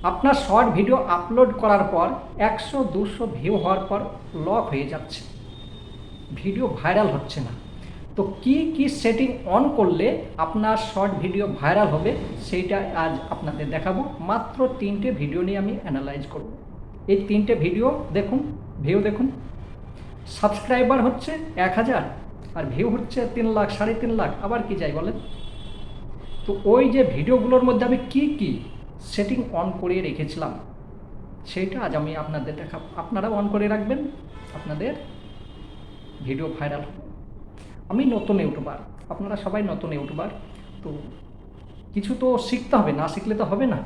আপনার short video upload করার পর 100-200 ভিউ হওয়ার পর লক হয়ে যাচ্ছে, ভিডিও ভাইরাল হচ্ছে না। তো কি কি সেটিং অন করলে আপনার শর্ট ভিডিও ভাইরাল হবে সেইটা আজ আপনাদের দেখাবো। মাত্র 3টে ভিডিও নিয়ে আমি অ্যানালাইজ করব। এই 3টে ভিডিও দেখুন, ভিউ দেখুন। সাবস্ক্রাইবার হচ্ছে 1000 আর ভিউ হচ্ছে 3 লাখ, 3.5 লাখ, আবার কি চাই বলেন? তো ওই যে ভিডিওগুলোর মধ্যে আমি কি কি সেটিং অন করে রেখেছিলাম সেইটা আজ আমি আপনাদের দেখাবো। আপনারা অন করে রাখবেন, আপনাদের ভিডিও ভাইরাল হবে। আমি নতুন ইউটিউবার, আপনারা সবাই নতুন ইউটিউবার, তো কিছু তো শিখতে হবে, না শিখলে তো হবে না।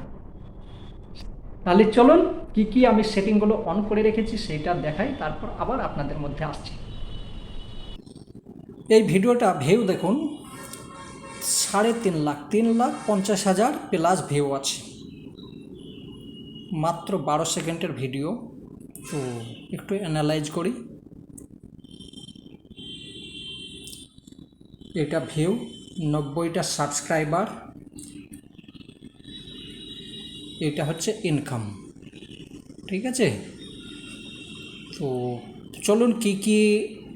তাহলে চলুন কি কি আমি সেটিংগুলো অন করে রেখেছি সেইটা দেখাই, তারপর আবার আপনাদের মধ্যে আসছি। এই ভিডিওটা ভিউ দেখুন, 3.5 লাখ, 3,50,000 প্লাস ভিউ আছে, মাত্র 12 সেকেন্ডের ভিডিও। তো একটু অ্যানালাইজ করি। এটা ভিউ, 90টা সাবস্ক্রাইবার, এটা হচ্ছে ইনকাম। ঠিক আছে, তো চলুন কি কি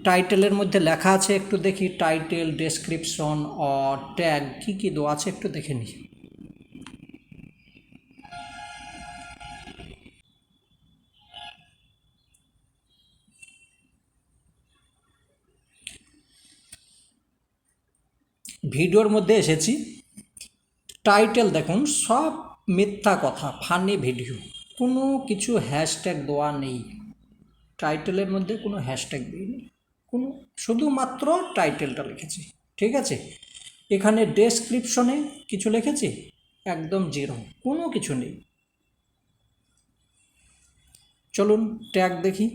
টাইটেলের মধ্যে লেখা আছে একটু দেখি। টাইটেল, ডেসক্রিপশন আর ট্যাগ কি কি দেওয়া আছে একটু দেখে নিই। ভিডিওর মধ্যে এসেছি, টাইটেল দেখুন সব মিথ্যা কথা, ফানি ভিডিও, কোনো কিছু হ্যাশট্যাগ দেওয়া নেই। টাইটেলের মধ্যে কোনো হ্যাশট্যাগ দিইনি, কোনো, শুধুমাত্র টাইটেলটা লিখেছি। ঠিক আছে, এখানে ডেসক্রিপশনে কিছু লিখেছি, একদম জিরো, কোনো কিছু নেই। চলুন ট্যাগ দেখি,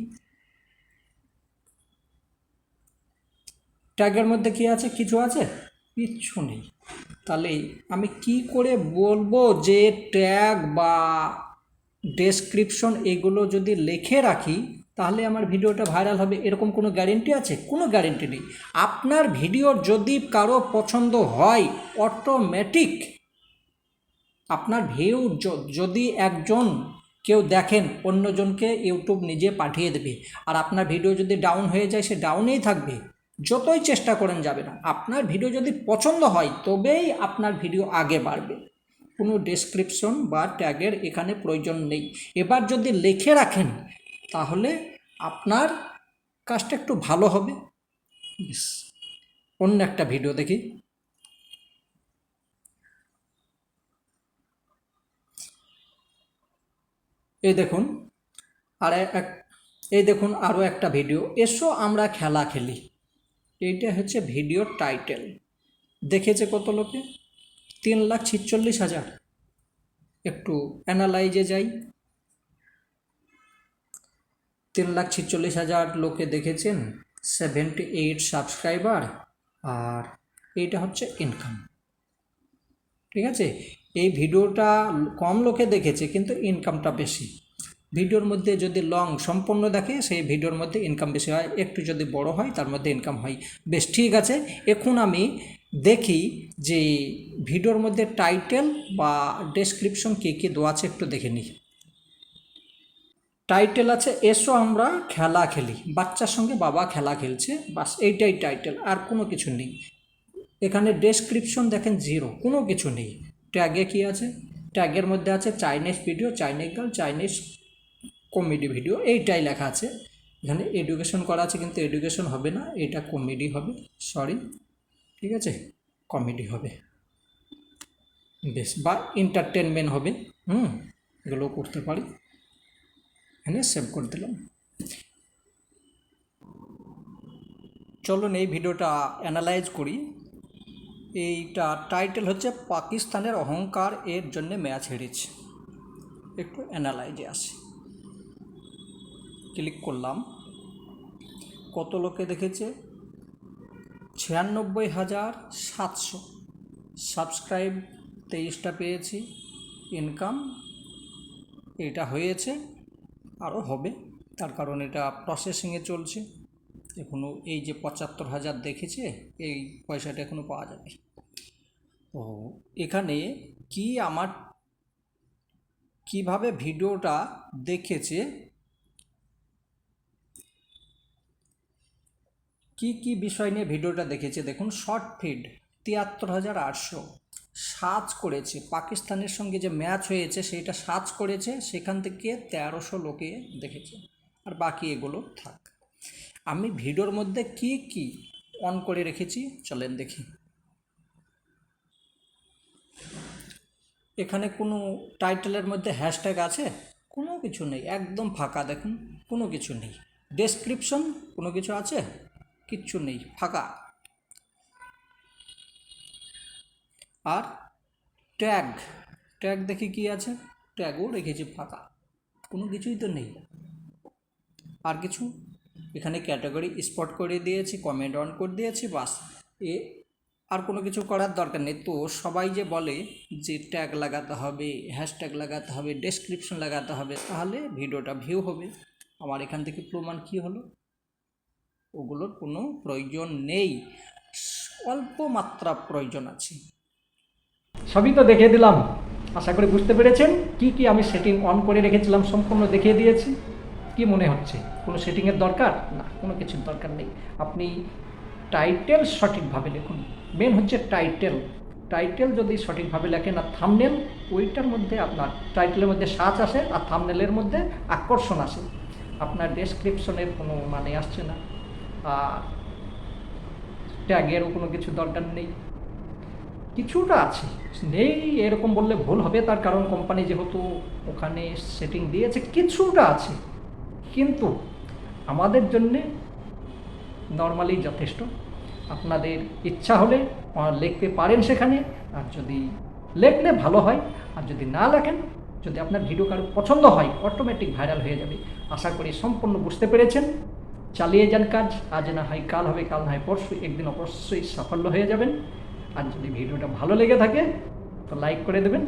ট্যাগের মধ্যে কি আছে, কিছু আছে? কিচ্ছু নেই। তাহলে আমি কি করে বলবো যে ট্যাগ বা ডেসক্রিপশন এগুলো যদি লিখে রাখি তাহলে আমার ভিডিওটা ভাইরাল হবে? এরকম কোনো গ্যারেন্টি আছে? কোনো গ্যারেন্টি নেই। আপনার ভিডিও যদি কারো পছন্দ হয়, অটোমেটিক আপনার ভিউ যদি একজন কেউ দেখেন, অন্যজনকে ইউটিউব নিজে পাঠিয়ে দেবে। আর আপনার ভিডিও যদি ডাউন হয়ে যায়, সে ডাউনেই থাকবে, যতই চেষ্টা করেন যাবে না। আপনার ভিডিও যদি পছন্দ হয় তবেই আপনার ভিডিও আগে বাড়বে। কোনো ডেসক্রিপশন বা ট্যাগের এখানে প্রয়োজন নেই। এবার যদি লিখে রাখেন তাহলে আপনার কাজটা একটু ভালো হবে। অন্য একটা ভিডিও দেখি। এই দেখুন, আর এক, এই দেখুন আরও একটা ভিডিও, এসো আমরা খেলা খেলি। এইটা হচ্ছে ভিডিওর টাইটেল। দেখেছে কত লোকে? 3,46,000। একটু অ্যানালাইজে যাই। 3,46,000 লোকে দেখেছেন, 78 সাবস্ক্রাইবার, আর এইটা হচ্ছে ইনকাম। ঠিক আছে, এই ভিডিওটা কম লোকে দেখেছে কিন্তু ইনকামটা বেশি। ভিডিওর মধ্যে যদি লং সম্পূর্ণ দেখে সেই ভিডিওর মধ্যে ইনকাম বেশি হয়, একটু যদি বড় হয় তার মধ্যে ইনকাম হয় বেশ। ঠিক আছে, এখন আমি দেখি যে ভিডিওর মধ্যে টাইটেল বা ডেসক্রিপশন কী কী দেওয়া আছে একটু দেখে নিই। টাইটেল আছে এসো আমরা খেলা খেলি, বাচ্চার সঙ্গে বাবা খেলা খেলছে, বাস এইটাই টাইটেল, আর কোনো কিছু নেই। এখানে ডেসক্রিপশন দেখেন জিরো, কোনো কিছু নেই। ট্যাগে কি আছে? ট্যাগের মধ্যে আছে Chinese video, Chinese girl, Chinese comedy video, এইটাই লেখা আছে। এখানে এডুকেশন করা আছে কিন্তু এডুকেশন হবে না, এটা কমেডি হবে, সরি। ঠিক আছে, কমেডি হবে বেশ, বা এন্টারটেনমেন্ট হবে। এগুলো করতে পারি। এখানে সেভ করে দিলাম। চলুন এই ভিডিওটা অ্যানালাইজ করি। এইটা টাইটেল হচ্ছে পাকিস্তানের অহংকার এর জন্য ম্যাচ হেরেছে। একটু অ্যানালাইজে আসি, ক্লিক করলাম। কত লোকে দেখেছে? 96,700। সাবস্ক্রাইব 23টা পেয়েছি। ইনকাম এটা হয়েছে, আরও হবে, তার কারণ এটা প্রসেসিংয়ে চলছে। এখনও এই যে 75,000 দেখেছে, এই পয়সাটা এখনও পাওয়া যাবে। ও এখানে কি আমার কিভাবে ভিডিওটা দেখেছে, কি বিষয় নিয়ে ভিডিওটা দেখেছে দেখুন। শর্ট ফিড ৭৩,৮০০ সার্চ করেছে, পাকিস্তানের সঙ্গে যে ম্যাচ হয়েছে সেটা সার্চ করেছে, সেখান থেকে ১৩০০ লোকে দেখেছে, আর বাকি এগুলো থাক। আমি ভিডিওর মধ্যে কি অন করে রেখেছি চলেন দেখি। এখানে কোনো টাইটেলের মধ্যে হ্যাশট্যাগ আছে? কোনো কিছু নেই, একদম ফাঁকা দেখুন, কোনো কিছু নেই। ডেসক্রিপশন কোনো কিছু আছে? কিচ্ছু নেই, ফাঁকা। আর ট্যাগ দেখি কি আছে, ট্যাগও রেখেছি ফাঁকা, কোনো কিছুই তো নেই। আর কিছু এখানে ক্যাটাগরি স্পট করে দিয়েছি, কমেন্ট অন করে দিয়েছি, বাস। আর কোনো কিছু করার দরকার নেই। তো সবাই যে বলে যে ট্যাগ লাগাতে হবে, হ্যাশট্যাগ লাগাতে হবে, ডেসক্রিপশন লাগাতে হবে, তাহলে ভিডিওটা ভিউ হবে। আমার এখান থেকে প্রমাণ কী হলো? ওগুলোর কোনো প্রয়োজন নেই, অল্প মাত্রা প্রয়োজন আছে। সবই তো দেখিয়ে দিলাম, আশা করি বুঝতে পেরেছেন। কি আমি সেটিং অন করে রেখেছিলাম সম্পূর্ণ দেখিয়ে দিয়েছি। কি মনে হচ্ছে কোনো সেটিংয়ের দরকার? না, কোনো কিছুর দরকার নেই। আপনি টাইটেল সঠিকভাবে লিখুন, মেন হচ্ছে টাইটেল যদি সঠিকভাবে লেখেন, আর থাম্বনেল, ওইটার মধ্যে আপনার টাইটেলের মধ্যে সার্চ আসে আর থাম্বনেলের মধ্যে আকর্ষণ আসে, আপনার ডেসক্রিপশনের কোনো মানে আসছে না, আর ট্যাগেরও কোনো কিছু দরকার নেই। কিছুটা আছে, নেই এরকম বললে ভুল হবে, তার কারণ কোম্পানি যেহেতু ওখানে সেটিং দিয়েছে, কিছুটা আছে, কিন্তু আমাদের জন্যে নর্মালি যথেষ্ট। আপনাদের ইচ্ছা হলে লিখতে পারেন সেখানে, আর যদি লেখলে ভালো হয়, আর যদি না লেখেন, যদি আপনার ভিডিও কারো পছন্দ হয়, অটোমেটিক ভাইরাল হয়ে যাবে। আশা করি সম্পূর্ণ বুঝতে পেরেছেন। চালিয়ে যান কাজ, আজ না হয় কাল হবে, কাল না হয় পরশু, একদিন অবশ্যই সাফল্য হয়ে যাবেন। আর যদি ভিডিওটা ভালো লেগে থাকে তো লাইক করে দেবেন।